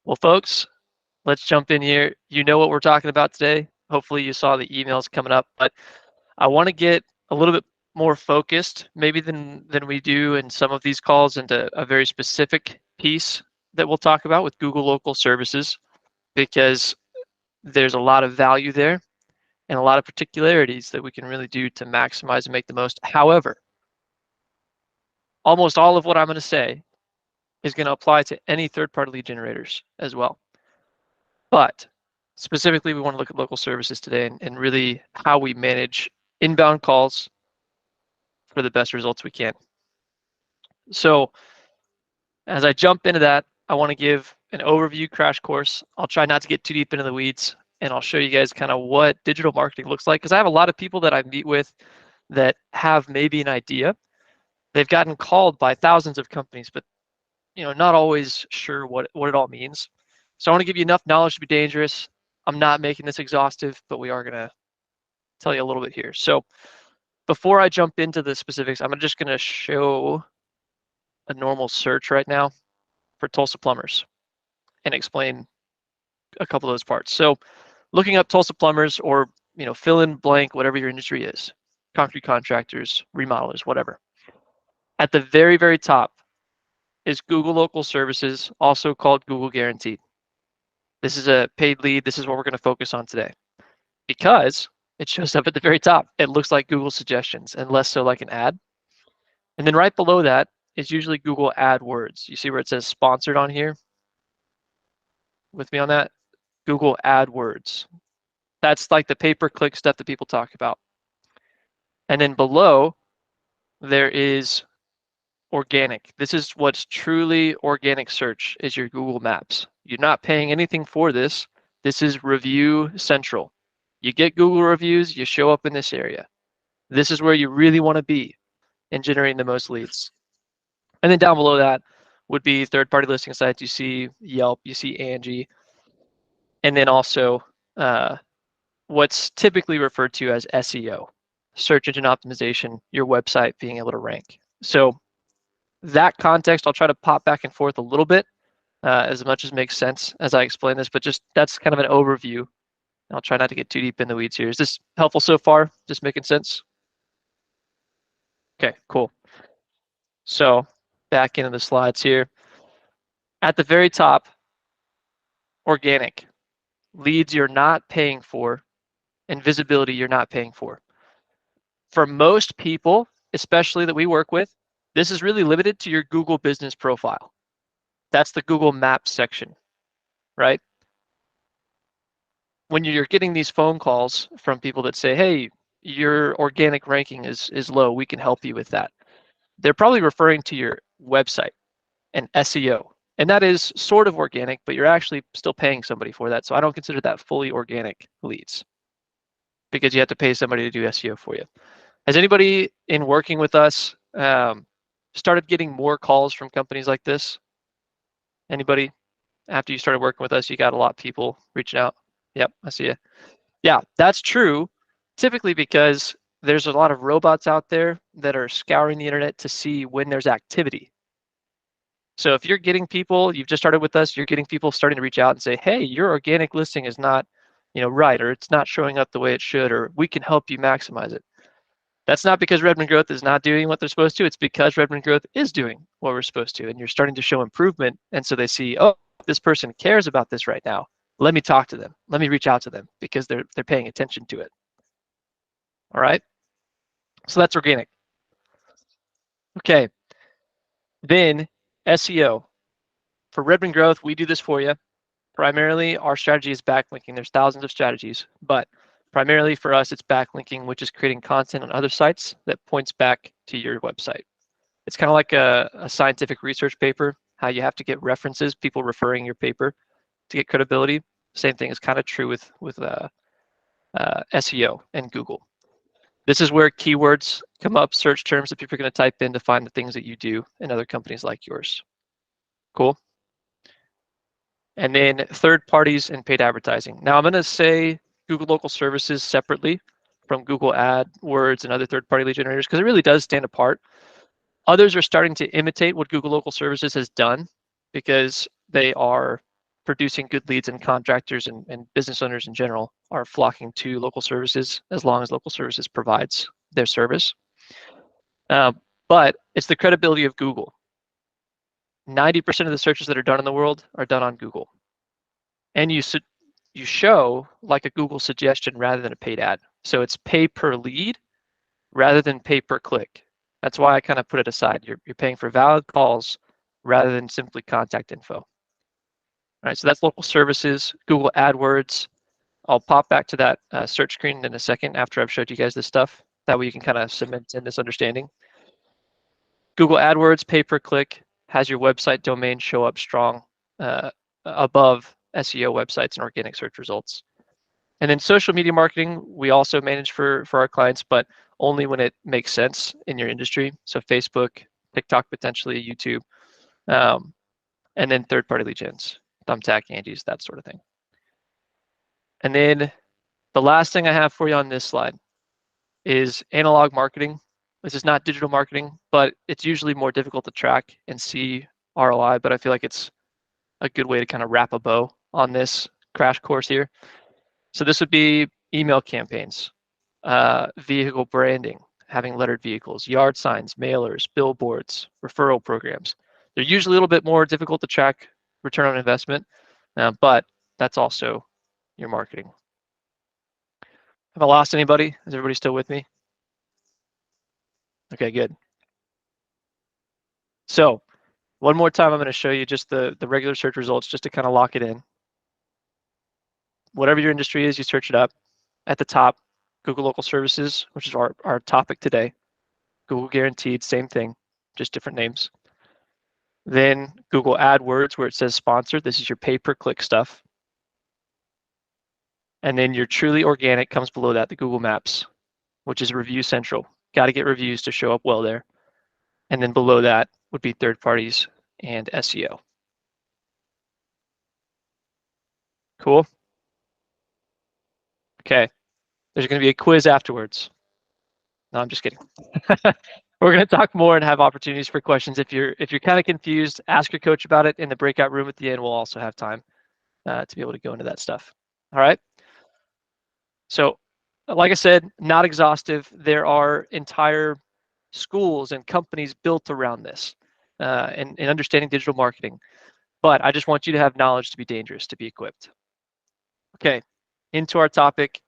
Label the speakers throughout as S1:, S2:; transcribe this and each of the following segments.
S1: Well, folks, let's jump in here. You know what we're talking about today. Hopefully you saw the emails coming up, but I want to get a little bit more focused, maybe than we do in some of these calls, into a very specific piece that we'll talk about with Google Local Services, because there's a lot of value there and a lot of particularities that we can really do to maximize and make the most. However, almost all of what I'm going to say is going to apply to any third-party lead generators as well. But specifically, we want to look at local services today and really how we manage inbound calls for the best results we can. So as I jump into that, I want to give an overview crash course. I'll try not to get too deep into the weeds, and I'll show you guys kind of what digital marketing looks like, because I have a lot of people that I meet with that have maybe an idea. They've gotten called by thousands of companies, but not always sure what it all means. So I want to give you enough knowledge to be dangerous. I'm not making this exhaustive, but we are going to tell you a little bit here. So before I jump into the specifics, I'm just going to show a normal search right now for Tulsa plumbers and explain a couple of those parts. So looking up Tulsa plumbers, or fill in blank, whatever your industry is, concrete contractors, remodelers, whatever. At the very, very top is Google Local Services, also called Google Guaranteed. This is a paid lead. This is what we're going to focus on today, because it shows up at the very top. It looks like Google suggestions and less so like an ad. And then right below that is usually Google AdWords. You see where it says sponsored on here? With me on that? Google AdWords. That's like the pay-per-click stuff that people talk about. And then below, there is organic. This is what's truly organic search, is your Google Maps. You're not paying anything for this. This is Review Central. You get Google reviews, you show up in this area. This is where you really want to be in generating the most leads. And then down below that would be third-party listing sites. You see Yelp, you see Angie, and then also what's typically referred to as SEO, search engine optimization, your website being able to rank. So that context, I'll try to pop back and forth a little bit as much as makes sense as I explain this, but just that's kind of an overview. I'll try not to get too deep in the weeds here. Is this helpful so far? Just making sense? Okay, cool. So back into the slides here. At the very top, organic. Leads you're not paying for, and visibility you're not paying for. For most people, especially that we work with, this is really limited to your Google business profile. That's the Google Maps section, right? When you're getting these phone calls from people that say, hey, your organic ranking is low, we can help you with that, they're probably referring to your website and SEO. And that is sort of organic, but you're actually still paying somebody for that. So I don't consider that fully organic leads, because you have to pay somebody to do SEO for you. Has anybody in working with us started getting more calls from companies like this? Anybody? After you started working with us, you got a lot of people reaching out. Yep, I see you. Yeah, that's true. Typically because there's a lot of robots out there that are scouring the internet to see when there's activity. So if you're getting people, you've just started with us, you're getting people starting to reach out and say, hey, your organic listing is not, right, or it's not showing up the way it should, or we can help you maximize it. That's not because Redmond Growth is not doing what they're supposed to. It's because Redmond Growth is doing what we're supposed to, and you're starting to show improvement. And so they see, oh, this person cares about this right now. Let me talk to them. Let me reach out to them, because they're paying attention to it. All right. So that's organic. Okay. Then SEO. For Redmond Growth, we do this for you. Primarily, our strategy is backlinking. There's thousands of strategies, but primarily for us, it's backlinking, which is creating content on other sites that points back to your website. It's kind of like a scientific research paper, how you have to get references, people referring your paper to get credibility. Same thing is kind of true with SEO and Google. This is where keywords come up, search terms that people are going to type in to find the things that you do in other companies like yours. Cool. And then third parties and paid advertising. Now I'm going to say Google Local Services separately from Google AdWords and other third-party lead generators, because it really does stand apart. Others are starting to imitate what Google Local Services has done, because they are producing good leads, and contractors and business owners in general are flocking to local services as long as local services provides their service. But it's the credibility of Google. 90% of the searches that are done in the world are done on Google. And you show like a Google suggestion rather than a paid ad. So it's pay per lead rather than pay per click. That's why I kind of put it aside. You're paying for valid calls rather than simply contact info. All right, so that's local services, Google AdWords. I'll pop back to that search screen in a second after I've showed you guys this stuff. That way you can kind of cement in this understanding. Google AdWords, pay per click, has your website domain show up strong above SEO websites and organic search results. And then social media marketing, we also manage for our clients, but only when it makes sense in your industry. So Facebook, TikTok, potentially YouTube, and then third-party lead gens, Thumbtack, Angie's, that sort of thing. And then the last thing I have for you on this slide is analog marketing. This is not digital marketing, but it's usually more difficult to track and see ROI, but I feel like it's a good way to kind of wrap a bow on this crash course here. So this would be email campaigns, vehicle branding, having lettered vehicles, yard signs, mailers, billboards, referral programs. They're usually a little bit more difficult to track return on investment, but that's also your marketing. Have I lost anybody? Is everybody still with me? Okay, good. So one more time, I'm going to show you just the regular search results just to kind of lock it in. Whatever your industry is, you search it up. At the top, Google Local Services, which is our topic today. Google Guaranteed, same thing, just different names. Then Google AdWords, where it says sponsored. This is your pay-per-click stuff. And then your truly organic comes below that, the Google Maps, which is Review Central. Got to get reviews to show up well there. And then below that would be third parties and SEO. Cool. Okay. There's going to be a quiz afterwards. No, I'm just kidding. We're going to talk more and have opportunities for questions. If you're kind of confused, ask your coach about it in the breakout room at the end. We'll also have time to be able to go into that stuff. All right. So, like I said, not exhaustive. There are entire schools and companies built around this and understanding digital marketing. But I just want you to have knowledge to be dangerous, to be equipped. Okay, into our topic.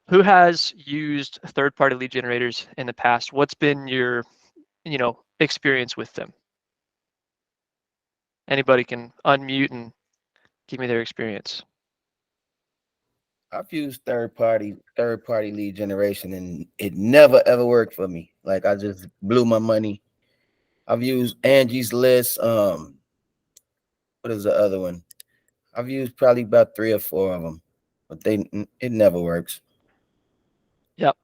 S1: Who has used third-party lead generators in the past? What's been your, experience with them? Anybody can unmute and give me their experience.
S2: I've used third party lead generation, and it never ever worked for me. Like, I just blew my money. I've used Angie's List. What is the other one? I've used probably about 3 or 4 of them, but it never works.
S1: Yep.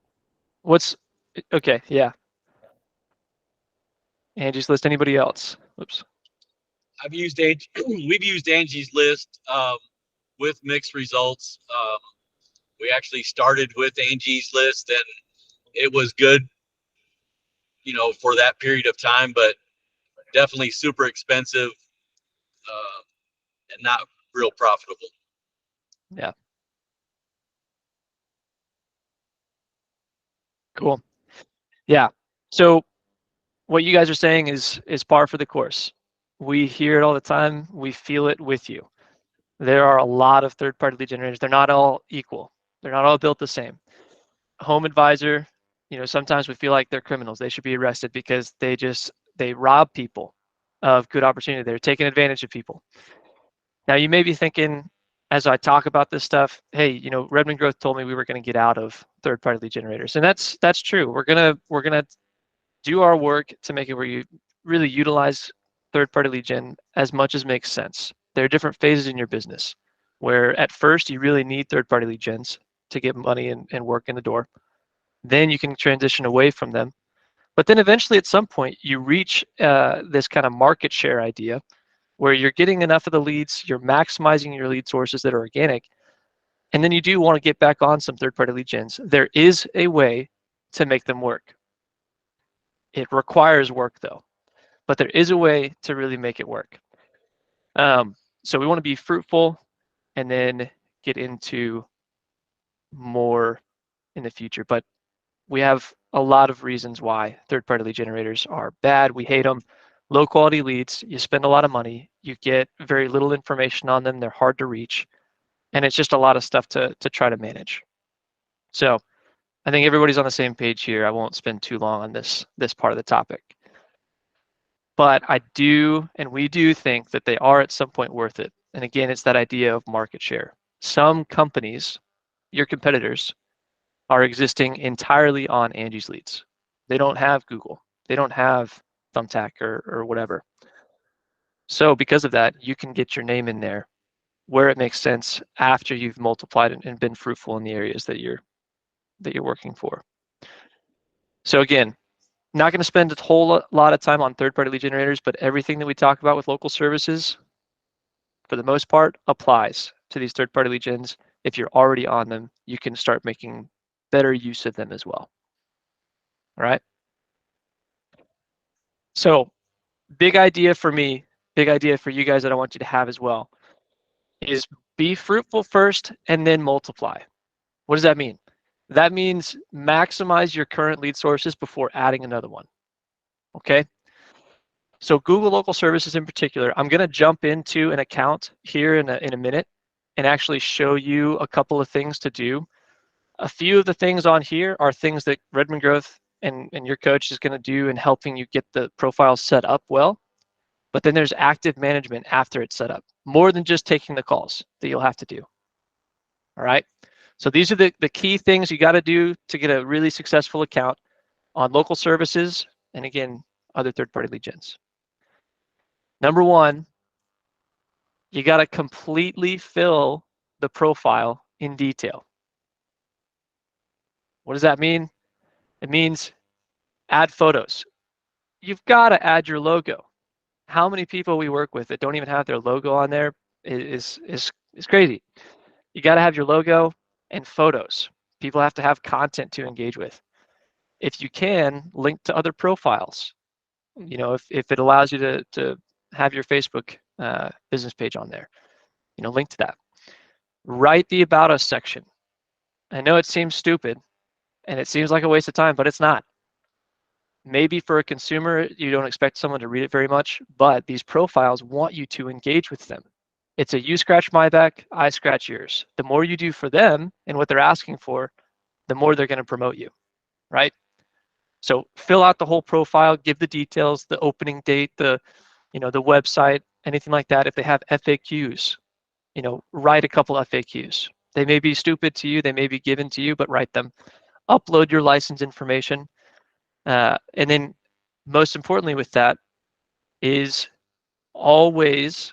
S1: Okay? Yeah. Angie's List. Anybody else? Oops.
S3: We've used Angie's List with mixed results. We actually started with Angie's List, and it was good, for that period of time, but definitely super expensive and not real profitable.
S1: Yeah. Cool. Yeah. So what you guys are saying is par for the course. We hear it all the time. We feel it with you. There are a lot of third-party lead generators. They're not all equal. They're not all built the same. Home Advisor, sometimes we feel like they're criminals. They should be arrested because they rob people of good opportunity. They're taking advantage of people. Now you may be thinking, as I talk about this stuff, hey, Redmond Growth told me we were going to get out of third-party lead generators, and that's true. We're gonna do our work to make it where you really utilize third-party lead gen as much as makes sense. There are different phases in your business where at first you really need third-party lead gens to get money and work in the door. Then you can transition away from them. But then eventually at some point you reach this kind of market share idea where you're getting enough of the leads, you're maximizing your lead sources that are organic, and then you do want to get back on some third-party lead gens. There is a way to make them work. It requires work though, but there is a way to really make it work. So we want to be fruitful and then get into more in the future. But we have a lot of reasons why third-party lead generators are bad. We hate them. Low quality leads, you spend a lot of money, you get very little information on them, they're hard to reach, and it's just a lot of stuff to try to manage. So I think everybody's on the same page here. I won't spend too long on this part of the topic. But I do, and we do think that they are at some point worth it. And again, it's that idea of market share. Some companies, your competitors, are existing entirely on Angie's Leads. They don't have Google. They don't have Thumbtack or whatever. So because of that, you can get your name in there where it makes sense after you've multiplied and been fruitful in the areas that you're working for. So again, not going to spend a whole lot of time on third-party lead generators, but everything that we talk about with local services, for the most part, applies to these third-party lead gens. If you're already on them, you can start making better use of them as well. All right. So big idea for me, big idea for you guys that I want you to have as well, is be fruitful first and then multiply. What does that mean? That means maximize your current lead sources before adding another one. Okay. So Google Local Services in particular, I'm going to jump into an account here in a minute and actually show you a couple of things to do. A few of the things on here are things that Redmond Growth and your coach is going to do in helping you get the profile set up well. But then there's active management after it's set up, more than just taking the calls that you'll have to do. All right. So these are the key things you got to do to get a really successful account on local services and, again, other third-party lead gens. Number one, you got to completely fill the profile in detail. What does that mean? It means add photos. You've got to add your logo. How many people we work with that don't even have their logo on there is crazy. You got to have your logo and photos. People have to have content to engage with. If you can, link to other profiles. You know, if it allows you to have your Facebook business page on there, you know, link to that. Write the About Us section. I know it seems stupid and it seems like a waste of time, but it's not. Maybe for a consumer, you don't expect someone to read it very much, but these profiles want you to engage with them. It's a you scratch my back, I scratch yours. The more you do for them and what they're asking for, the more they're going to promote you, right? So fill out the whole profile, give the details, the opening date, the website, anything like that. If they have FAQs, write a couple FAQs. They may be stupid to you, they may be given to you, but write them. Upload your license information. And then most importantly with that is always,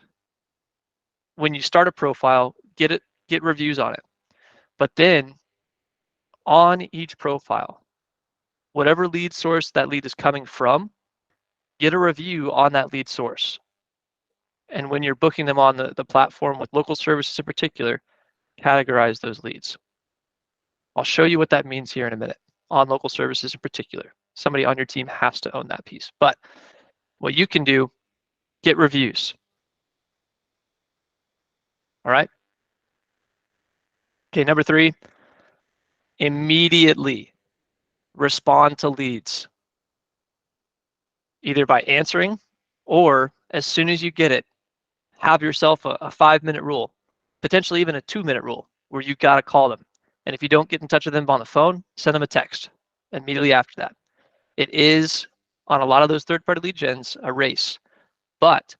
S1: when you start a profile, get reviews on it. But then on each profile, whatever lead source that lead is coming from, get a review on that lead source. And when you're booking them on the platform with local services in particular, categorize those leads. I'll show you what that means here in a minute on local services in particular. Somebody on your team has to own that piece. But what you can do, get reviews. All right. Okay, number 3, immediately respond to leads, either by answering or as soon as you get it, have yourself a 5-minute rule, potentially even a 2-minute rule where you got to call them. And if you don't get in touch with them on the phone, send them a text immediately after that. It is, on a lot of those third-party lead gens, a race. But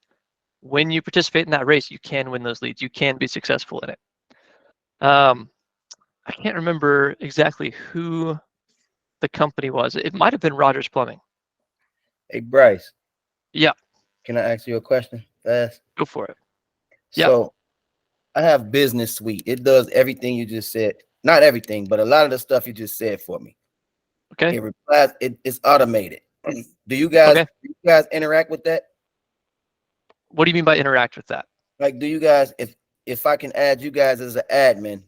S1: when you participate in that race, you can win those leads. You can be successful in it. I can't remember exactly who the company was. It might have been Rogers Plumbing.
S2: Hey, Bryce.
S1: Yeah.
S2: Can I ask you a question fast?
S1: Go for it.
S2: So I have Business Suite. It does everything you just said. Not everything, but a lot of the stuff you just said for me.
S1: Okay.
S2: It replies. It's automated. Do you guys interact with that?
S1: What do you mean by interact with that?
S2: Like, do you guys, if I can add you guys as an admin,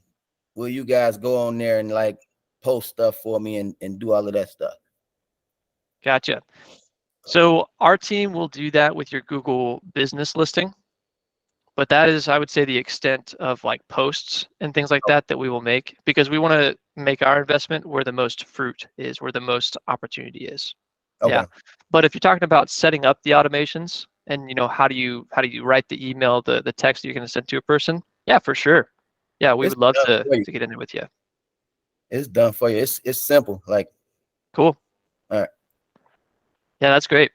S2: will you guys go on there and like post stuff for me and do all of that stuff?
S1: Gotcha. So our team will do that with your Google business listing. But that is, I would say, the extent of like posts and things like that we will make, because we want to make our investment where the most fruit is, where the most opportunity is.
S2: Okay.
S1: Yeah. But if you're talking about setting up the automations and how do you write the email, the text that you're going to send to a person? Yeah, for sure. Yeah, we would love to get in there with you.
S2: It's done for you. It's simple. Like,
S1: cool.
S2: All right.
S1: Yeah, that's great.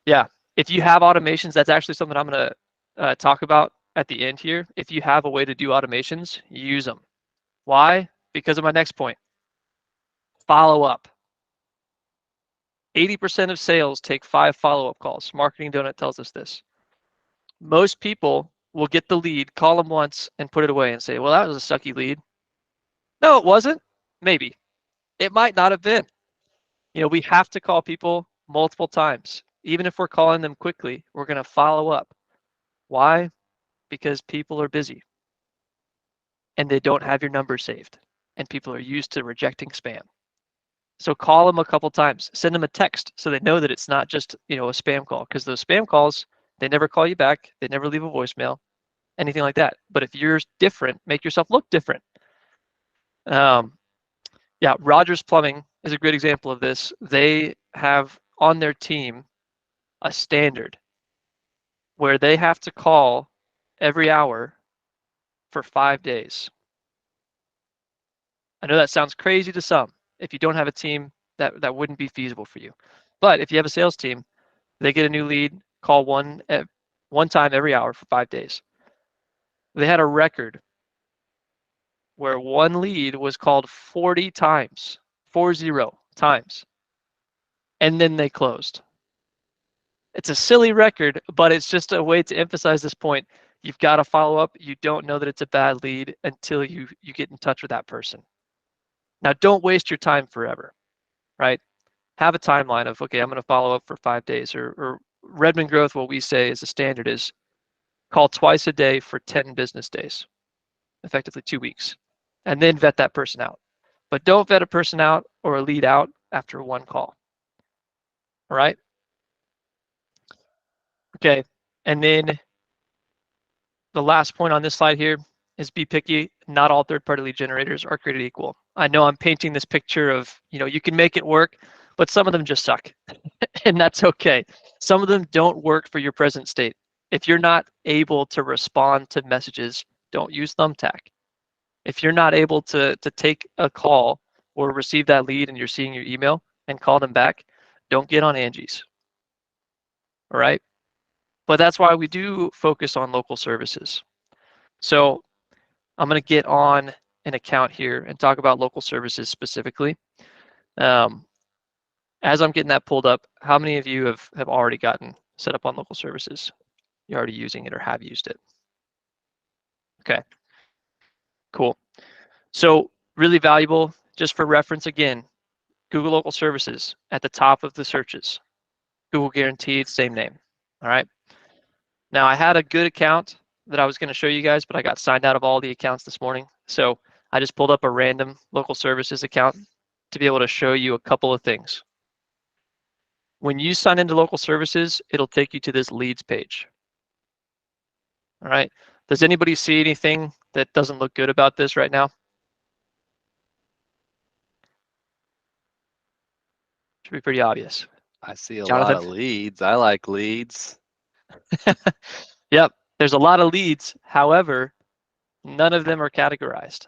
S1: Yeah, if you have automations, that's actually something I'm going to talk about at the end here. If you have a way to do automations, use them. Why? Because of my next point. Follow up. 80% of sales take 5 follow-up calls. Marketing Donut tells us this. Most people will get the lead, call them once, and put it away and say, well, that was a sucky lead. No, it wasn't. Maybe. It might not have been. We have to call people multiple times. Even if we're calling them quickly, we're going to follow up. Why? Because people are busy and they don't have your number saved, and people are used to rejecting spam. So call them a couple times, send them a text so they know that it's not just, a spam call, because those spam calls, they never call you back. They never leave a voicemail, anything like that. But if you're different, make yourself look different. Yeah, Rogers Plumbing is a great example of this. They have on their team a standard where they have to call every hour for 5 days. I know that sounds crazy to some. If you don't have a team, that wouldn't be feasible for you. But if you have a sales team, they get a new lead, call one time every hour for 5 days. They had a record where one lead was called 40 times, 40 times, and then they closed. It's a silly record, but it's just a way to emphasize this point. You've got to follow up. You don't know that it's a bad lead until you get in touch with that person. Now, don't waste your time forever, right? Have a timeline of, okay, I'm going to follow up for 5 days. Or Redmond Growth, what we say as a standard is call twice a day for 10 business days, effectively 2 weeks, and then vet that person out. But don't vet a person out or a lead out after one call. All right? Okay, and then the last point on this slide here is be picky. Not all third-party lead generators are created equal. I know I'm painting this picture of, you can make it work, but some of them just suck, and that's okay. Some of them don't work for your present state. If you're not able to respond to messages, don't use Thumbtack. If you're not able to take a call or receive that lead and you're seeing your email and call them back, don't get on Angie's. All right? But that's why we do focus on local services. So I'm going to get on an account here and talk about local services specifically. As I'm getting that pulled up, how many of you have already gotten set up on local services? You're already using it or have used it? Okay, cool. So really valuable, just for reference again, Google local services at the top of the searches. Google guaranteed, same name. All right. Now I had a good account that I was going to show you guys, but I got signed out of all the accounts this morning. So I just pulled up a random local services account to be able to show you a couple of things. When you sign into local services, it'll take you to this leads page. All right. Does anybody see anything that doesn't look good about this right now? Should be pretty obvious.
S4: I see a
S1: Jonathan?
S4: lot of leads. I like leads.
S1: Yep. There's a lot of leads. However, none of them are categorized.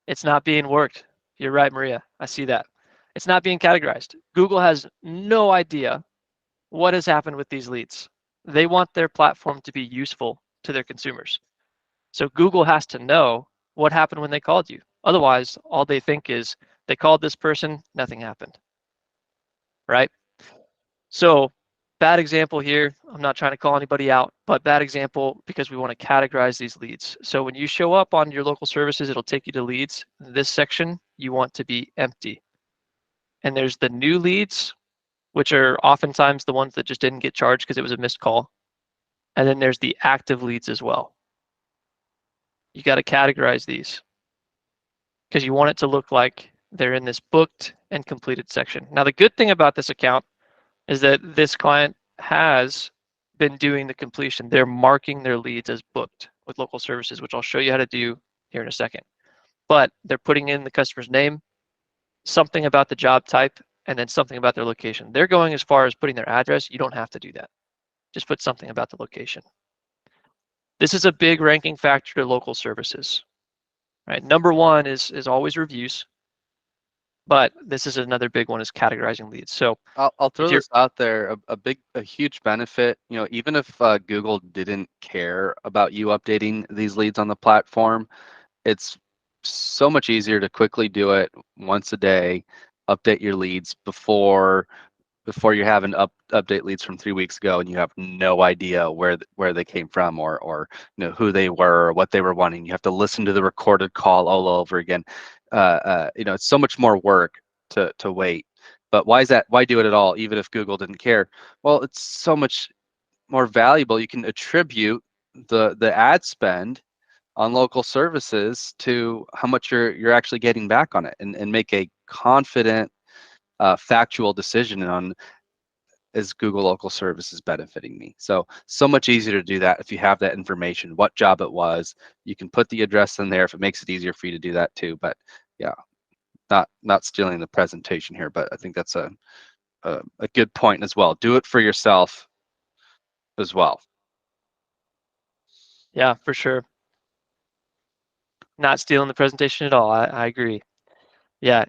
S1: It's not being worked. You're right, Maria. I see that. It's not being categorized. Google has no idea what has happened with these leads. They want their platform to be useful to their consumers. So Google has to know what happened when they called you. Otherwise, all they think is they called this person, nothing happened. Right? So bad example here. I'm not trying to call anybody out, but bad example because we want to categorize these leads. So when you show up on your local services, it'll take you to leads. This section you want to be empty. And there's the new leads, which are oftentimes the ones that just didn't get charged because it was a missed call. And then there's the active leads as well. You got to categorize these because you want it to look like they're in this booked and completed section. Now, the good thing about this account is that this client has been doing the completion. They're marking their leads as booked with local services, which I'll show you how to do here in a second. But they're putting in the customer's name, something about the job type, and then something about their location. They're going as far as putting their address. You don't have to do that. Just put something about the location. This is a big ranking factor to local services. Right? Number one is always reviews, but this is another big one is categorizing leads. So
S4: I'll throw this out there. A huge benefit, even if Google didn't care about you updating these leads on the platform, it's so much easier to quickly do it once a day, update your leads before you're having update leads from 3 weeks ago and you have no idea where they came from or who they were or what they were wanting. You have to listen to the recorded call all over again. It's so much more work to wait. But why is that? Why do it at all, even if Google didn't care? Well, it's so much more valuable. You can attribute the ad spend on local services to how much you're actually getting back on it, and make a confident, factual decision on, is Google local services benefiting me? So much easier to do that if you have that information, what job it was. You can put the address in there if it makes it easier for you to do that too. But yeah, not stealing the presentation here, but I think that's a good point as well. Do it for yourself as well.
S1: Yeah, for sure. Not stealing the presentation at all. I agree. Yeah.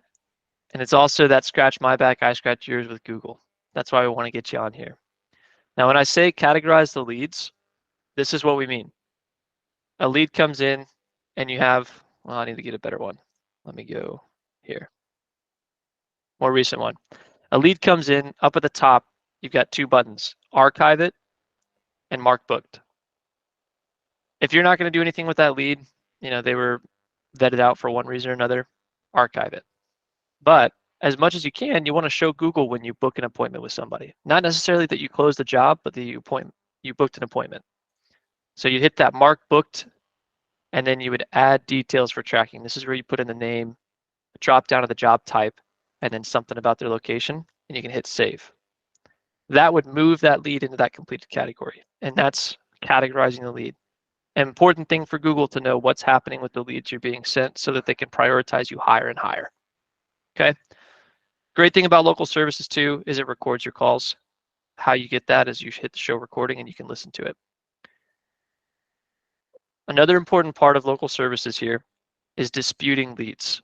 S1: And it's also that scratch my back, I scratch yours with Google. That's why we want to get you on here. Now, when I say categorize the leads, this is what we mean. A lead comes in and you have, well, I need to get a better one. Let me go here. More recent one. A lead comes in, up at the top, you've got two buttons, archive it and mark booked. If you're not going to do anything with that lead, they were vetted out for one reason or another, archive it. But as much as you can, you want to show Google when you book an appointment with somebody. Not necessarily that you closed the job, but that you booked an appointment. So you hit that mark booked, and then you would add details for tracking. This is where you put in the name, drop down to the job type, and then something about their location, and you can hit save. That would move that lead into that completed category, and that's categorizing the lead. An important thing for Google to know what's happening with the leads you're being sent so that they can prioritize you higher and higher. Okay. Great thing about local services too is it records your calls. How you get that is you hit the show recording and you can listen to it. Another important part of local services here is disputing leads.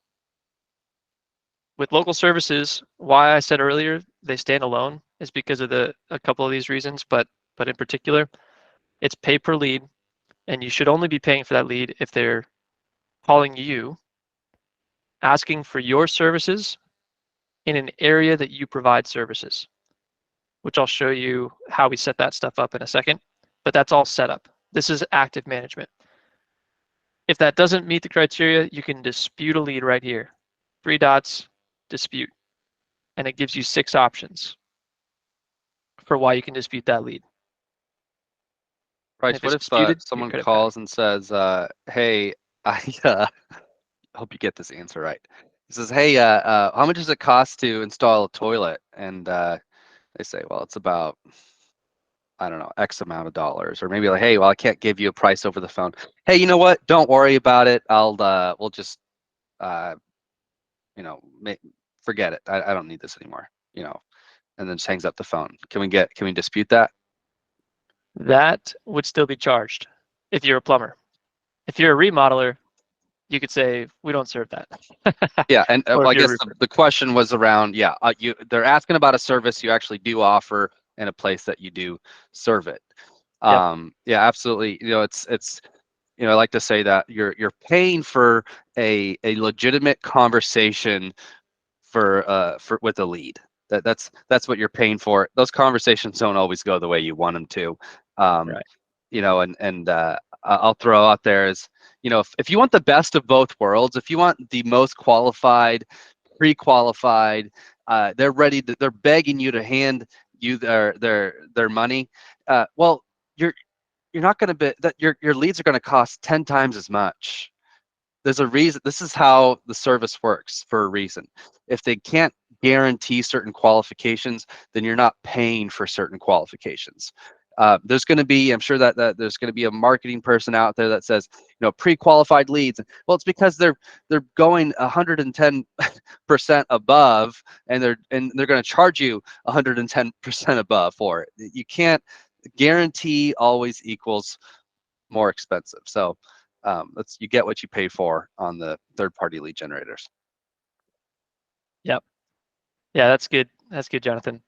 S1: With local services, why I said earlier they stand alone is because of a couple of these reasons, but in particular, it's pay per lead, and you should only be paying for that lead if they're calling you, asking for your services in an area that you provide services, which I'll show you how we set that stuff up in a second, but that's all set up. This is active management. If that doesn't meet the criteria, you can dispute a lead right here. 3 dots, dispute, and it gives you 6 options for why you can dispute that lead.
S4: Bryce, what if someone calls and says, hey, I hope you get this answer right. He says, hey, how much does it cost to install a toilet? And they say, well, it's about, I don't know, X amount of dollars. Or maybe like, hey, well, I can't give you a price over the phone. Hey, you know what? Don't worry about it. We'll just, forget it. I don't need this anymore, and then just hangs up the phone. Can we dispute that?
S1: That would still be charged if you're a plumber. If you're a remodeler, you could say, we don't serve that.
S4: Yeah, and I guess the question was around, they're asking about a service you actually do offer in a place that you do serve it.
S1: Yep.
S4: Yeah, absolutely. It's I like to say that you're paying for a legitimate conversation for with a lead. That's what you're paying for. Those conversations don't always go the way you want them to.
S1: Right.
S4: I'll throw out there is, if you want the best of both worlds, if you want the most qualified, pre-qualified, they're begging you to hand you their money. Well, you're not going to be that your leads are going to cost 10 times as much. There's a reason. This is how the service works for a reason. If they can't guarantee certain qualifications, then you're not paying for certain qualifications. There's going to be, I'm sure that there's going to be a marketing person out there that says, pre-qualified leads. Well, it's because they're going 110% above, and they're going to charge you 110% above for it. You can't guarantee always equals more expensive. So you get what you pay for on the third-party lead generators.
S1: Yep. Yeah, that's good. That's good, Jonathan.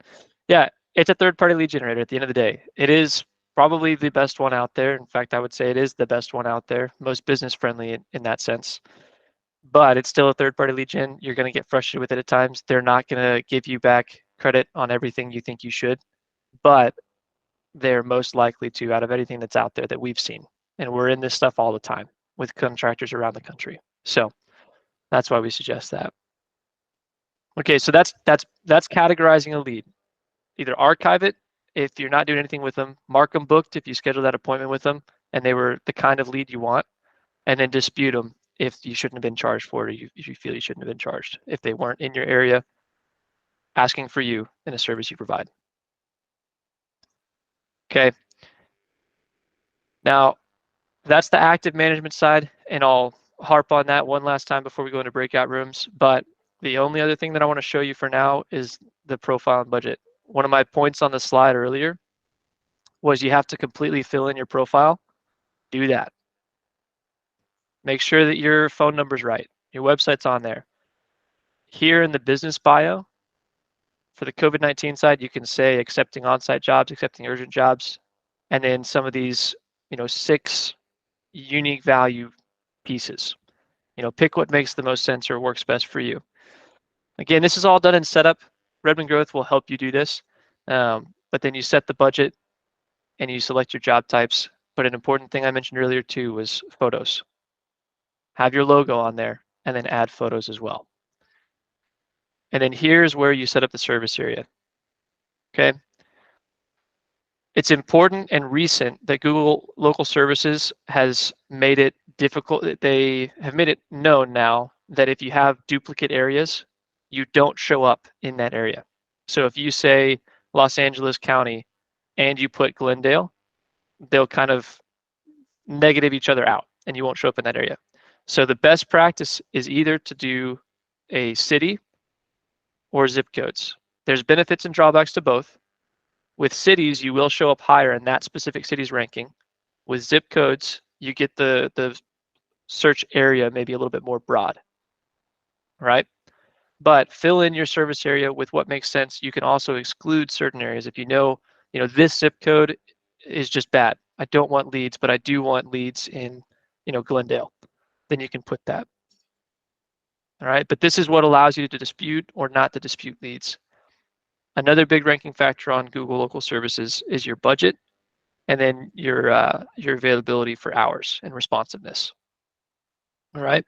S1: Yeah, it's a third-party lead generator at the end of the day. It is probably the best one out there. In fact, I would say it is the best one out there, most business-friendly in that sense. But it's still a third-party lead gen. You're going to get frustrated with it at times. They're not going to give you back credit on everything you think you should, but they're most likely to out of anything that's out there that we've seen. And we're in this stuff all the time with contractors around the country. So that's why we suggest that. Okay, so that's categorizing a lead. Either archive it if you're not doing anything with them, mark them booked if you schedule that appointment with them and they were the kind of lead you want, and then dispute them if you shouldn't have been charged for it, or if you feel you shouldn't have been charged, if they weren't in your area asking for you in a service you provide. Okay. Now, that's the active management side, and I'll harp on that one last time before we go into breakout rooms. But the only other thing that I want to show you for now is the profile and budget. One of my points on the slide earlier was you have to completely fill in your profile. Do that. Make sure that your phone number's right. Your website's on there. Here in the business bio, for the COVID-19 side, you can say accepting on-site jobs, accepting urgent jobs, and then some of these, 6 unique value pieces. Pick what makes the most sense or works best for you. Again, this is all done in setup. Redmond Growth will help you do this. But then you set the budget and you select your job types. But an important thing I mentioned earlier too was photos. Have your logo on there and then add photos as well. And then here's where you set up the service area. Okay. It's important and recent that Google Local Services has made it difficult. They have made it known now that if you have duplicate areas, you don't show up in that area. So if you say Los Angeles County and you put Glendale, they'll kind of negative each other out and you won't show up in that area. So the best practice is either to do a city or zip codes. There's benefits and drawbacks to both. With cities, you will show up higher in that specific city's ranking. With zip codes, you get the search area maybe a little bit more broad, right? But fill in your service area with what makes sense. You can also exclude certain areas. If you know, this zip code is just bad. I don't want leads, but I do want leads in, Glendale. Then you can put that. All right, but this is what allows you to dispute or not to dispute leads. Another big ranking factor on Google Local Services is your budget, and then your availability for hours and responsiveness. All right.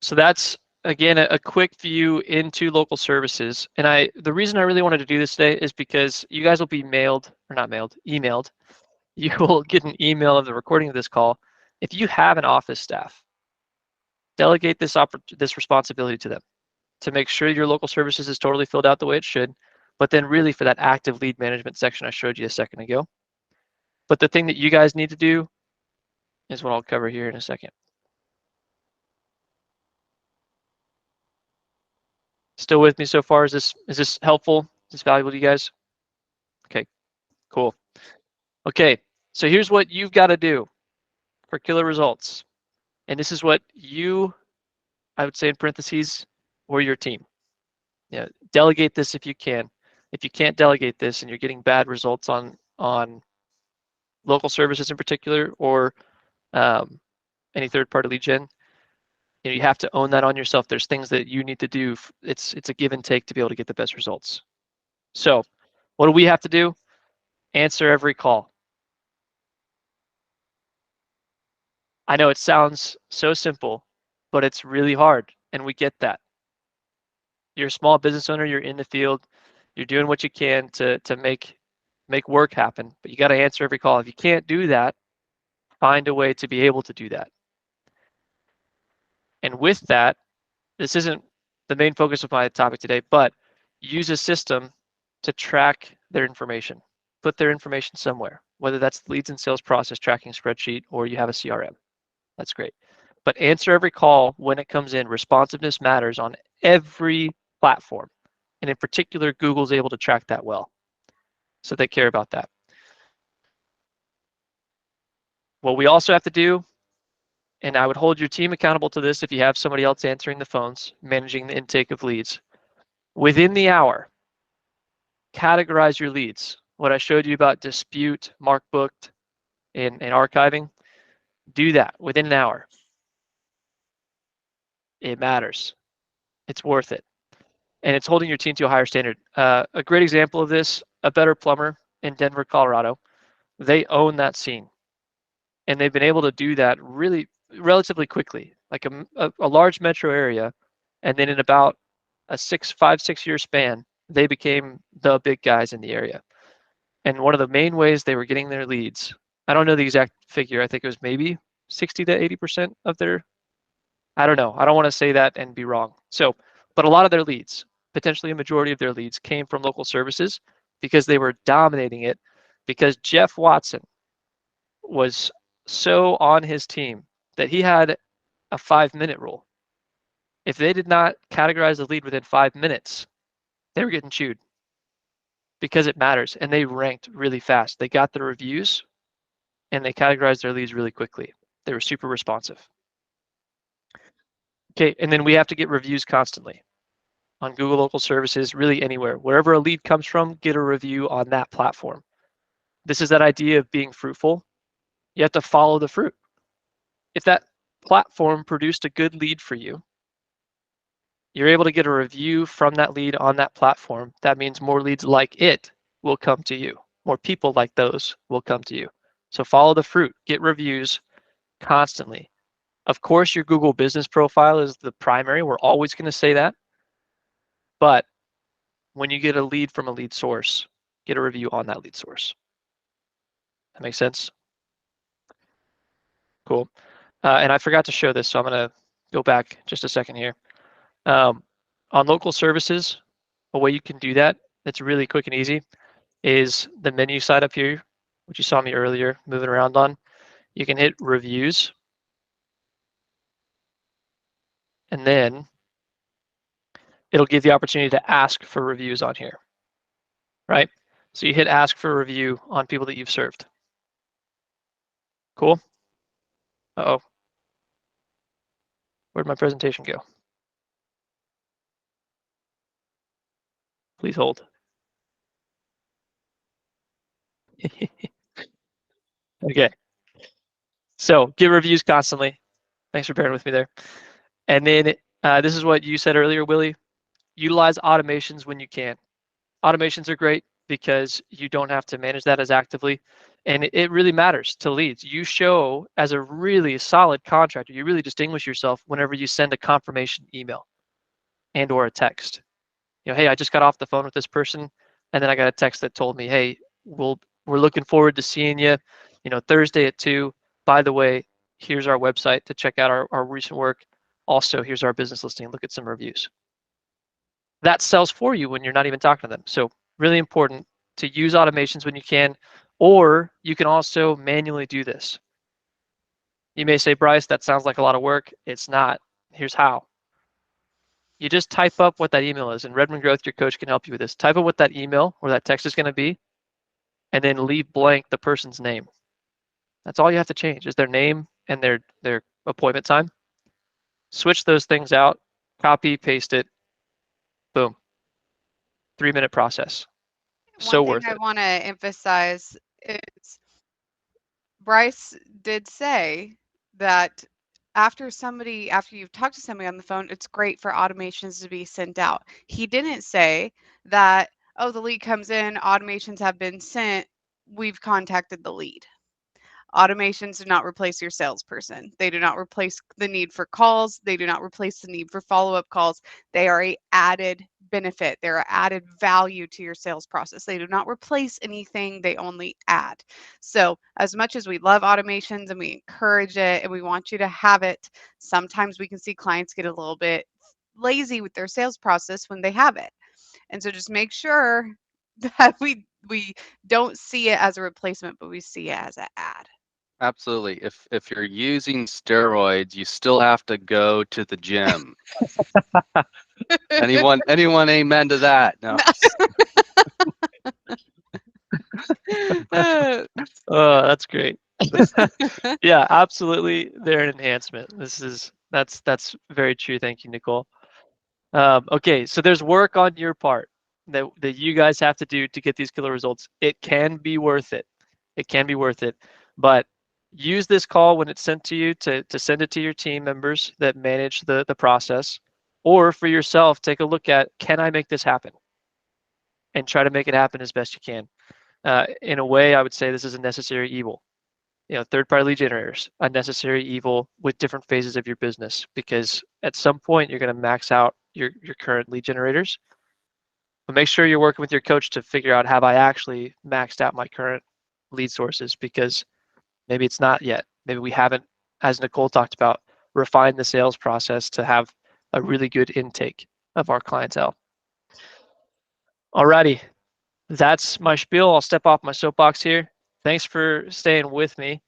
S1: So that's again a quick view into local services. And the reason I really wanted to do this today is because you guys will be emailed. You will get an email of the recording of this call. If you have an office staff, delegate this responsibility to them to make sure your local services is totally filled out the way it should, but then really for that active lead management section I showed you a second ago. But the thing that you guys need to do is what I'll cover here in a second. Still with me so far? Is this helpful? Is this valuable to you guys? Okay, cool. Okay, so here's what you've got to do for killer results. And this is what you, I would say in parentheses, or your team. Delegate this if you can. If you can't delegate this and you're getting bad results on local services in particular, or any third-party lead gen, you have to own that on yourself. There's things that you need to do. It's a give and take to be able to get the best results. So what do we have to do? Answer every call. I know it sounds so simple, but it's really hard, and we get that. You're a small business owner, you're in the field, you're doing what you can to make work happen, but you got to answer every call. If you can't do that, find a way to be able to do that. And with that, this isn't the main focus of my topic today, but use a system to track their information. put their information somewhere, whether that's the leads and sales process tracking spreadsheet or you have a CRM. That's great. But answer every call when it comes in. Responsiveness matters on every platform. And in particular, Google's able to track that well. So they care about that. What we also have to do, and I would hold your team accountable to this if you have somebody else answering the phones, managing the intake of leads. Within the hour, categorize your leads. What I showed you about dispute, mark booked, and archiving, do that within an hour. It matters. It's worth it. And it's holding your team to a higher standard. A great example of this, a Better Plumber in Denver, Colorado. They own that scene. And they've been able to do that really relatively quickly, like a large metro area. And then in about a 5-6 year span, they became the big guys in the area. And one of the main ways they were getting their leads, I don't know the exact figure, I think it was maybe 60 to 80% of their, I don't know, I don't want to say that and be wrong. So, but a lot of their leads, potentially a majority of their leads came from local services because they were dominating it, because Jeff Watson was so on his team that he had a 5-minute rule. If they did not categorize the lead within 5 minutes, they were getting chewed because it matters. And they ranked really fast. They got the reviews and they categorized their leads really quickly. They were super responsive. Okay, and then we have to get reviews constantly on Google Local Services, really anywhere. Wherever a lead comes from, get a review on that platform. This is that idea of being fruitful. You have to follow the fruit. If that platform produced a good lead for you, you're able to get a review from that lead on that platform. That means more leads like it will come to you. More people like those will come to you. So follow the fruit, get reviews constantly. Of course, your Google business profile is the primary. We're always going to say that. But when you get a lead from a lead source, get a review on that lead source. That makes sense? Cool. And I forgot to show this, so I'm going to go back just a second here. On local services, a way you can do that that's really quick and easy is the menu side up here, which you saw me earlier moving around on. You can hit reviews, and then it'll give the opportunity to ask for reviews on here, right? So you hit ask for a review on people that you've served. Cool? Uh-oh. Where'd my presentation go? Please hold. Okay. So get reviews constantly. Thanks for bearing with me there. And then this is what you said earlier, Willie. Utilize automations when you can. Automations are great because you don't have to manage that as actively. And it really matters to leads. You show as a really solid contractor, you really distinguish yourself whenever you send a confirmation email and or a text. You know, hey, I just got off the phone with this person, and then I got a text that told me, hey, we're looking forward to seeing you, Thursday at 2. By the way, here's our website to check out our recent work. Also, here's our business listing. Look at some reviews. That sells for you when you're not even talking to them. So really important to use automations when you can, or you can also manually do this. You may say, Bryce, that sounds like a lot of work. It's not. Here's how. You just type up what that email is, and Redmond Growth, your coach, can help you with this. Type up what that email or that text is going to be, and then leave blank the person's name. That's all you have to change is their name and their appointment time. Switch those things out, copy, paste it, boom. 3-minute process. So worth it.
S5: One thing I want to emphasize is Bryce did say that after you've talked to somebody on the phone, it's great for automations to be sent out. He didn't say that, oh, the lead comes in, automations have been sent, we've contacted the lead. Automations do not replace your salesperson. They do not replace the need for calls. They do not replace the need for follow-up calls. They are an added benefit. They're an added value to your sales process. They do not replace anything. They only add. So as much as we love automations and we encourage it and we want you to have it, sometimes we can see clients get a little bit lazy with their sales process when they have it. And so just make sure that we we don't see it as a replacement, but we see it as an ad.
S4: Absolutely. If you're using steroids, you still have to go to the gym. Anyone amen to that? No.
S1: Oh, that's great. Yeah, absolutely. They're an enhancement. That's very true. Thank you, Nicole. Okay, so there's work on your part that you guys have to do to get these killer results. It can be worth it. It can be worth it. But use this call when it's sent to you to send it to your team members that manage the process, or for yourself, take a look at, can I make this happen? And try to make it happen as best you can. In a way, I would say this is a necessary evil. Third-party lead generators, a necessary evil with different phases of your business, because at some point you're going to max out your current lead generators. But make sure you're working with your coach to figure out, have I actually maxed out my current lead sources? Because maybe it's not yet. Maybe we haven't, as Nicole talked about, refined the sales process to have a really good intake of our clientele. Alrighty, that's my spiel. I'll step off my soapbox here. Thanks for staying with me.